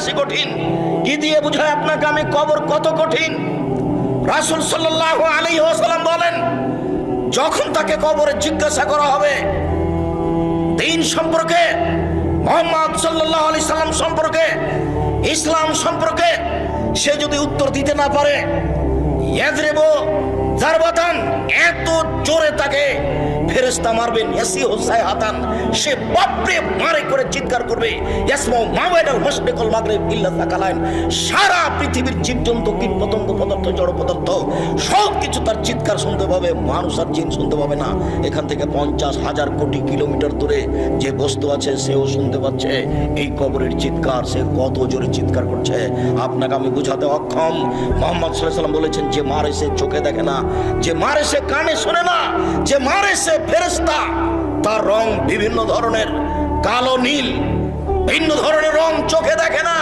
বেশি কঠিন। কি দিয়ে বুঝায় আপনাকে আমি কবর কত কঠিন? রাসূল সাল্লাল্লাহু আলাইহি ওয়াসাল্লাম বলেন, যখন তাকে কবরে জিজ্ঞাসা করা হবে দ্বীন সম্পর্কে, মুহাম্মদ সাল্লাল্লাহু আলাইহি সাল্লাম সম্পর্কে, ইসলাম সম্পর্কে, সে যদি উত্তর দিতে না পারে, ইয়াদরিবু জারবাতান, এত জোরে তাকে ফেরেশতা মারবেন, ইয়াসিহু সাইহাতান, সে বাপরে মারে করে চিৎকার করবে, ইয়াসমাউ মা বাইনাল মাশরিক ওয়াল মাগরিব ইল্লা সাকালাইন, সারা পৃথিবীর জীবজন্তু, কীটপতঙ্গ, পদার্থ, জড় পদার্থ সব কিছু তার চিৎকার শুনতে পাবে, মানুষ আর জিন শুনতে পাবে না। এখান থেকে 50,000 কোটি কিলোমিটার দূরে যে বস্তু আছে সেও শুনতে পাচ্ছে এই কবরের চিৎকার। সে কত জোরে চিৎকার করছে আপনাকে আমি বুঝাতে অক্ষম। মুহাম্মদ সাল্লাল্লাহু আলাইহি ওয়াসাল্লাম বলেছেন, যে মারে সে চোখে দেখে না, যে মারে সে কানে শোনে না, যে মারে সে ফেরেশতা, তার রং বিভিন্ন ধরনের, কালো নীল, ভিন্ন ধরনের রং, চোখে দেখে না।